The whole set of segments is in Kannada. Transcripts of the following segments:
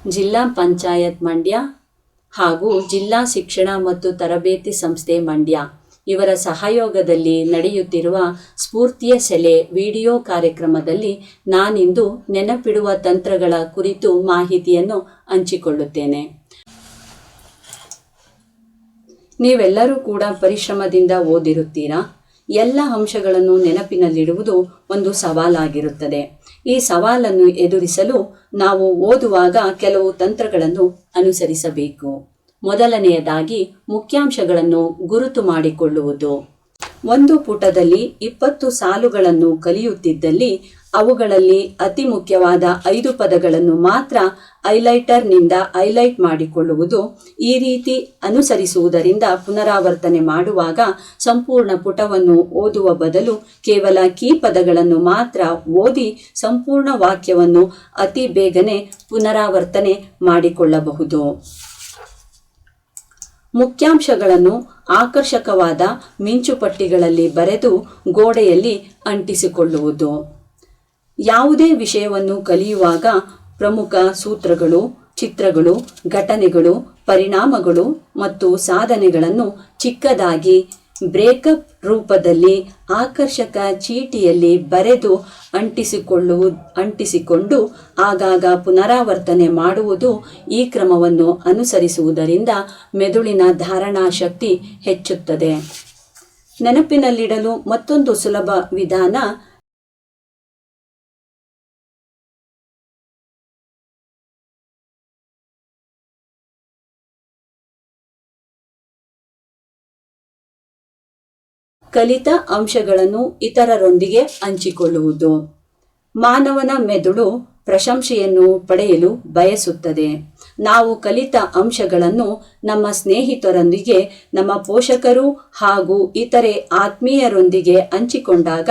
ಜಿಲ್ಲಾ ಪಂಚಾಯತ್ ಮಂಡ್ಯ ಹಾಗೂ ಜಿಲ್ಲಾ ಶಿಕ್ಷಣ ಮತ್ತು ತರಬೇತಿ ಸಂಸ್ಥೆ ಮಂಡ್ಯ ಇವರ ಸಹಯೋಗದಲ್ಲಿ ನಡೆಯುತ್ತಿರುವ ಸ್ಫೂರ್ತಿಯ ಸೆಲೆ ವಿಡಿಯೋ ಕಾರ್ಯಕ್ರಮದಲ್ಲಿ ನಾನಿಂದು ನೆನಪಿಡುವ ತಂತ್ರಗಳ ಕುರಿತು ಮಾಹಿತಿಯನ್ನು ಹಂಚಿಕೊಳ್ಳುತ್ತೇನೆ. ನೀವೆಲ್ಲರೂ ಕೂಡ ಪರಿಶ್ರಮದಿಂದ ಓದಿರುತ್ತೀರಾ. ಎಲ್ಲ ಅಂಶಗಳನ್ನು ನೆನಪಿನಲ್ಲಿಡುವುದು ಒಂದು ಸವಾಲಾಗಿರುತ್ತದೆ. ಈ ಸವಾಲನ್ನು ಎದುರಿಸಲು ನಾವು ಓದುವಾಗ ಕೆಲವು ತಂತ್ರಗಳನ್ನು ಅನುಸರಿಸಬೇಕು. ಮೊದಲನೆಯದಾಗಿ ಮುಖ್ಯಾಂಶಗಳನ್ನು ಗುರುತು ಮಾಡಿಕೊಳ್ಳುವುದು. ಒಂದು ಪುಟದಲ್ಲಿ 20 ಸಾಲುಗಳನ್ನು ಕಲಿಯುತ್ತಿದ್ದಲ್ಲಿ ಅವುಗಳಲ್ಲಿ ಅತಿ ಮುಖ್ಯವಾದ 5 ಪದಗಳನ್ನು ಮಾತ್ರ ಹೈಲೈಟರ್ನಿಂದ ಹೈಲೈಟ್ ಮಾಡಿಕೊಳ್ಳುವುದು. ಈ ರೀತಿ ಅನುಸರಿಸುವುದರಿಂದ ಪುನರಾವರ್ತನೆ ಮಾಡುವಾಗ ಸಂಪೂರ್ಣ ಪುಟವನ್ನು ಓದುವ ಬದಲು ಕೇವಲ ಕೀ ಪದಗಳನ್ನು ಮಾತ್ರ ಓದಿ ಸಂಪೂರ್ಣ ವಾಕ್ಯವನ್ನು ಅತಿ ಬೇಗನೆ ಪುನರಾವರ್ತನೆ ಮಾಡಿಕೊಳ್ಳಬಹುದು. ಮುಖ್ಯಾಂಶಗಳನ್ನು ಆಕರ್ಷಕವಾದ ಮಿಂಚುಪಟ್ಟಿಗಳಲ್ಲಿ ಬರೆದು ಗೋಡೆಯಲ್ಲಿ ಅಂಟಿಸಿಕೊಳ್ಳುವುದು. ಯಾವುದೇ ವಿಷಯವನ್ನು ಕಲಿಯುವಾಗ ಪ್ರಮುಖ ಸೂತ್ರಗಳು, ಚಿತ್ರಗಳು, ಘಟನೆಗಳು, ಪರಿಣಾಮಗಳು ಮತ್ತು ಸಾಧನೆಗಳನ್ನು ಚಿಕ್ಕದಾಗಿ ಬ್ರೇಕಪ್ ರೂಪದಲ್ಲಿ ಆಕರ್ಷಕ ಚೀಟಿಯಲ್ಲಿ ಬರೆದು ಅಂಟಿಸಿಕೊಂಡು ಆಗಾಗ ಪುನರಾವರ್ತನೆ ಮಾಡುವುದು. ಈ ಕ್ರಮವನ್ನು ಅನುಸರಿಸುವುದರಿಂದ ಮೆದುಳಿನ ಧಾರಣಾ ಶಕ್ತಿ ಹೆಚ್ಚುತ್ತದೆ. ನೆನಪಿನಲ್ಲಿಡಲು ಮತ್ತೊಂದು ಸುಲಭ ವಿಧಾನ ಕಲಿತ ಅಂಶಗಳನ್ನು ಇತರರೊಂದಿಗೆ ಹಂಚಿಕೊಳ್ಳುವುದು. ಮಾನವನ ಮೆದುಳು ಪ್ರಶಂಸೆಯನ್ನು ಪಡೆಯಲು ಬಯಸುತ್ತದೆ. ನಾವು ಕಲಿತ ಅಂಶಗಳನ್ನು ನಮ್ಮ ಸ್ನೇಹಿತರೊಂದಿಗೆ, ನಮ್ಮ ಪೋಷಕರು ಹಾಗೂ ಇತರೆ ಆತ್ಮೀಯರೊಂದಿಗೆ ಹಂಚಿಕೊಂಡಾಗ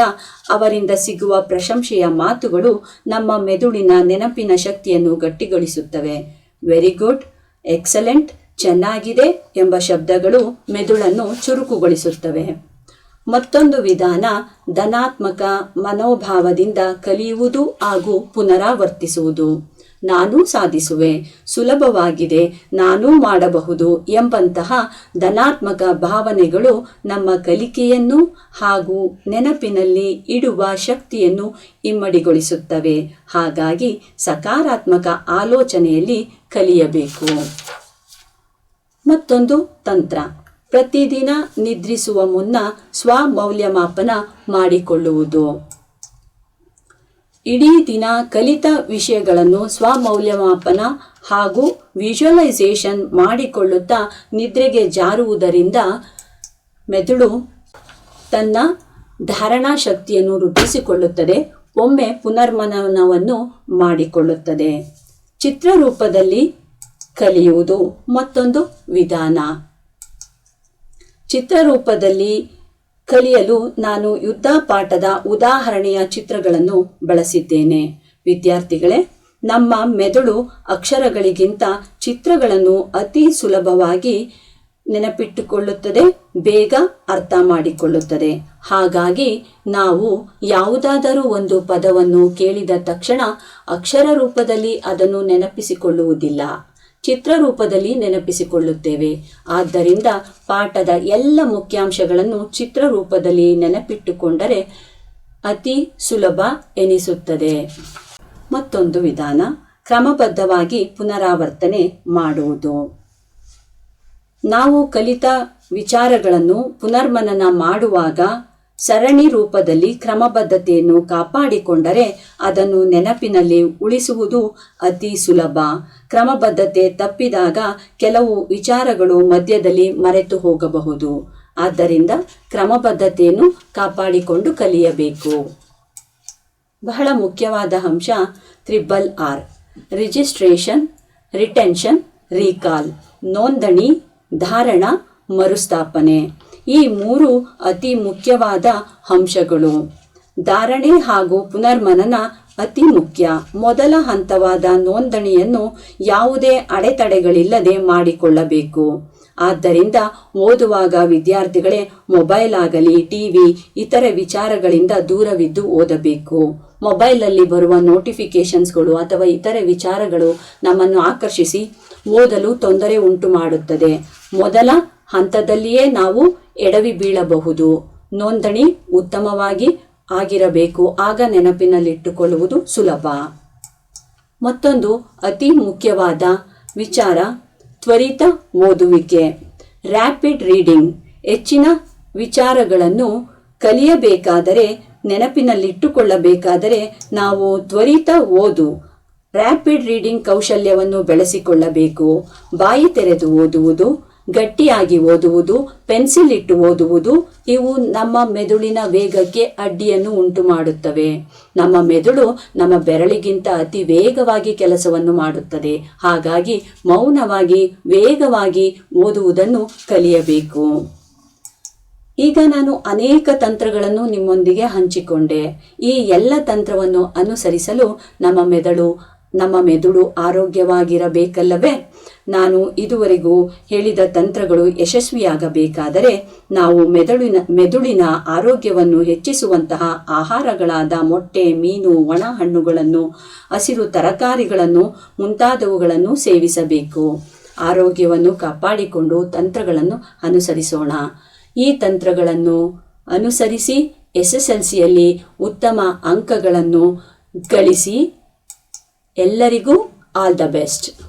ಅವರಿಂದ ಸಿಗುವ ಪ್ರಶಂಸೆಯ ಮಾತುಗಳು ನಮ್ಮ ಮೆದುಳಿನ ನೆನಪಿನ ಶಕ್ತಿಯನ್ನು ಗಟ್ಟಿಗೊಳಿಸುತ್ತವೆ. ವೆರಿ ಗುಡ್, ಎಕ್ಸಲೆಂಟ್, ಚೆನ್ನಾಗಿದೆ ಎಂಬ ಶಬ್ದಗಳು ಮೆದುಳನ್ನು ಚುರುಕುಗೊಳಿಸುತ್ತವೆ. ಮತ್ತೊಂದು ವಿಧಾನ ಧನಾತ್ಮಕ ಮನೋಭಾವದಿಂದ ಕಲಿಯುವುದು ಹಾಗೂ ಪುನರಾವರ್ತಿಸುವುದು. ನಾನು ಸಾಧಿಸುವೆ, ಸುಲಭವಾಗಿದೆ, ನಾನೂ ಮಾಡಬಹುದು ಎಂಬಂತಹ ಧನಾತ್ಮಕ ಭಾವನೆಗಳು ನಮ್ಮ ಕಲಿಕೆಯನ್ನು ಹಾಗೂ ನೆನಪಿನಲ್ಲಿ ಇಡುವ ಶಕ್ತಿಯನ್ನು ಇಮ್ಮಡಿಗೊಳಿಸುತ್ತವೆ. ಹಾಗಾಗಿ ಸಕಾರಾತ್ಮಕ ಆಲೋಚನೆಯಲ್ಲಿ ಕಲಿಯಬೇಕು. ಮತ್ತೊಂದು ತಂತ್ರ, ಪ್ರತಿದಿನ ನಿದ್ರಿಸುವ ಮುನ್ನ ಸ್ವಮೌಲ್ಯಮಾಪನ ಮಾಡಿಕೊಳ್ಳುವುದು. ಇಡೀ ದಿನ ಕಲಿತ ವಿಷಯಗಳನ್ನು ಸ್ವಮೌಲ್ಯಮಾಪನ ಹಾಗೂ ವಿಜುವಲೈಸೇಷನ್ ಮಾಡಿಕೊಳ್ಳುತ್ತಾ ನಿದ್ರೆಗೆ ಜಾರುವುದರಿಂದ ಮೆದುಳು ತನ್ನ ಧಾರಣಾ ಶಕ್ತಿಯನ್ನು ವೃದ್ಧಿಸಿಕೊಳ್ಳುತ್ತದೆ. ಒಮ್ಮೆ ಪುನರ್ಮನನವನ್ನು ಮಾಡಿಕೊಳ್ಳುತ್ತದೆ. ಚಿತ್ರರೂಪದಲ್ಲಿ ಕಲಿಯುವುದು ಮತ್ತೊಂದು ವಿಧಾನ. ಚಿತ್ರರೂಪದಲ್ಲಿ ಕಲಿಯಲು ನಾನು ಯುದ್ಧ ಪಾಠದ ಉದಾಹರಣೆಯ ಚಿತ್ರಗಳನ್ನು ಬಳಸಿದ್ದೇನೆ. ವಿದ್ಯಾರ್ಥಿಗಳೇ, ನಮ್ಮ ಮೆದುಳು ಅಕ್ಷರಗಳಿಗಿಂತ ಚಿತ್ರಗಳನ್ನು ಅತಿ ಸುಲಭವಾಗಿ ನೆನಪಿಟ್ಟುಕೊಳ್ಳುತ್ತದೆ, ಬೇಗ ಅರ್ಥ ಮಾಡಿಕೊಳ್ಳುತ್ತದೆ. ಹಾಗಾಗಿ ನಾವು ಯಾವುದಾದರೂ ಒಂದು ಪದವನ್ನು ಕೇಳಿದ ತಕ್ಷಣ ಅಕ್ಷರ ರೂಪದಲ್ಲಿ ಅದನ್ನು ನೆನಪಿಸಿಕೊಳ್ಳುವುದಿಲ್ಲ, ಚಿತ್ರರೂಪದಲ್ಲಿ ನೆನಪಿಸಿಕೊಳ್ಳುತ್ತೇವೆ. ಆದ್ದರಿಂದ ಪಾಠದ ಎಲ್ಲ ಮುಖ್ಯಾಂಶಗಳನ್ನು ಚಿತ್ರರೂಪದಲ್ಲಿ ನೆನಪಿಟ್ಟುಕೊಂಡರೆ ಅತಿ ಸುಲಭ ಎನಿಸುತ್ತದೆ. ಮತ್ತೊಂದು ವಿಧಾನ, ಕ್ರಮಬದ್ಧವಾಗಿ ಪುನರಾವರ್ತನೆ ಮಾಡುವುದು. ನಾವು ಕಲಿತ ವಿಚಾರಗಳನ್ನು ಪುನರ್ಮನನ ಮಾಡುವಾಗ ಸರಣಿ ರೂಪದಲ್ಲಿ ಕ್ರಮಬದ್ಧತೆಯನ್ನು ಕಾಪಾಡಿಕೊಂಡರೆ ಅದನ್ನು ನೆನಪಿನಲ್ಲಿ ಉಳಿಸುವುದು ಅತಿ ಸುಲಭ. ಕ್ರಮಬದ್ಧತೆ ತಪ್ಪಿದಾಗ ಕೆಲವು ವಿಚಾರಗಳು ಮಧ್ಯದಲ್ಲಿ ಮರೆತು ಹೋಗಬಹುದು. ಆದ್ದರಿಂದ ಕ್ರಮಬದ್ಧತೆಯನ್ನು ಕಾಪಾಡಿಕೊಂಡು ಕಲಿಯಬೇಕು. ಬಹಳ ಮುಖ್ಯವಾದ ಅಂಶ RRR: ರಿಜಿಸ್ಟ್ರೇಷನ್, ರಿಟೆನ್ಷನ್, ರೀಕಾಲ್. ನೋಂದಣಿ, ಧಾರಣ, ಮರುಸ್ಥಾಪನೆ. ಈ 3 ಅತಿ ಮುಖ್ಯವಾದ ಅಂಶಗಳು. ಧಾರಣೆ ಹಾಗೂ ಪುನರ್ಮನನ ಅತಿ ಮುಖ್ಯ. ಮೊದಲ ಹಂತವಾದ ನೋಂದಣಿಯನ್ನು ಯಾವುದೇ ಅಡೆತಡೆಗಳಿಲ್ಲದೆ ಮಾಡಿಕೊಳ್ಳಬೇಕು. ಆದ್ದರಿಂದ ಓದುವಾಗ ವಿದ್ಯಾರ್ಥಿಗಳೇ ಮೊಬೈಲ್ ಆಗಲಿ, ಟಿವಿ, ಇತರೆ ವಿಚಾರಗಳಿಂದ ದೂರವಿದ್ದು ಓದಬೇಕು. ಮೊಬೈಲಲ್ಲಿ ಬರುವ ನೋಟಿಫಿಕೇಶನ್ಸ್ಗಳು ಅಥವಾ ಇತರೆ ವಿಚಾರಗಳು ನಮ್ಮನ್ನು ಆಕರ್ಷಿಸಿ ಓದಲು ತೊಂದರೆ ಉಂಟು ಮಾಡುತ್ತದೆ. ಮೊದಲ ಹಂತದಲ್ಲಿಯೇ ನಾವು ಎಡವಿ ಬೀಳಬಹುದು. ನೋಂದಣಿ ಉತ್ತಮವಾಗಿ ಆಗಿರಬೇಕು, ಆಗ ನೆನಪಿನಲ್ಲಿಟ್ಟುಕೊಳ್ಳುವುದು ಸುಲಭ. ಮತ್ತೊಂದು ಅತಿ ಮುಖ್ಯವಾದ ವಿಚಾರ ತ್ವರಿತ ಓದುವಿಕೆ, ರ್ಯಾಪಿಡ್ ರೀಡಿಂಗ್. ಹೆಚ್ಚಿನ ವಿಚಾರಗಳನ್ನು ಕಲಿಯಬೇಕಾದರೆ, ನೆನಪಿನಲ್ಲಿಟ್ಟುಕೊಳ್ಳಬೇಕಾದರೆ ನಾವು ತ್ವರಿತ ಓದು ರ್ಯಾಪಿಡ್ ರೀಡಿಂಗ್ ಕೌಶಲ್ಯವನ್ನು ಬೆಳೆಸಿಕೊಳ್ಳಬೇಕು. ಬಾಯಿ ತೆರೆದು ಓದುವುದು, ಗಟ್ಟಿಯಾಗಿ ಓದುವುದು, ಪೆನ್ಸಿಲ್ ಇಟ್ಟು ಓದುವುದು ಇವು ನಮ್ಮ ಮೆದುಳಿನ ವೇಗಕ್ಕೆ ಅಡ್ಡಿಯನ್ನು ಉಂಟು ಮಾಡುತ್ತವೆ. ನಮ್ಮ ಮೆದುಳು ನಮ್ಮ ಬೆರಳಿಗಿಂತ ಅತಿ ವೇಗವಾಗಿ ಕೆಲಸವನ್ನು ಮಾಡುತ್ತದೆ. ಹಾಗಾಗಿ ಮೌನವಾಗಿ ವೇಗವಾಗಿ ಓದುವುದನ್ನು ಕಲಿಯಬೇಕು. ಈಗ ನಾನು ಅನೇಕ ತಂತ್ರಗಳನ್ನು ನಿಮ್ಮೊಂದಿಗೆ ಹಂಚಿಕೊಂಡೆ. ಈ ಎಲ್ಲ ತಂತ್ರವನ್ನು ಅನುಸರಿಸಲು ನಮ್ಮ ಮೆದುಳು ಆರೋಗ್ಯವಾಗಿರಬೇಕಲ್ಲವೇ? ನಾನು ಇದುವರೆಗೂ ಹೇಳಿದ ತಂತ್ರಗಳು ಯಶಸ್ವಿಯಾಗಬೇಕಾದರೆ ನಾವು ಮೆದುಳಿನ ಆರೋಗ್ಯವನ್ನು ಹೆಚ್ಚಿಸುವಂತಹ ಆಹಾರಗಳಾದ ಮೊಟ್ಟೆ, ಮೀನು, ಒಣ ಹಣ್ಣುಗಳನ್ನು, ಹಸಿರು ತರಕಾರಿಗಳನ್ನು ಮುಂತಾದವುಗಳನ್ನು ಸೇವಿಸಬೇಕು. ಆರೋಗ್ಯವನ್ನು ಕಾಪಾಡಿಕೊಂಡು ತಂತ್ರಗಳನ್ನು ಅನುಸರಿಸೋಣ. ಈ ತಂತ್ರಗಳನ್ನು ಅನುಸರಿಸಿ SSLCಯಲ್ಲಿ ಉತ್ತಮ ಅಂಕಗಳನ್ನು ಗಳಿಸಿ. ಎಲ್ಲರಿಗೂ ಆಲ್ ದ ಬೆಸ್ಟ್.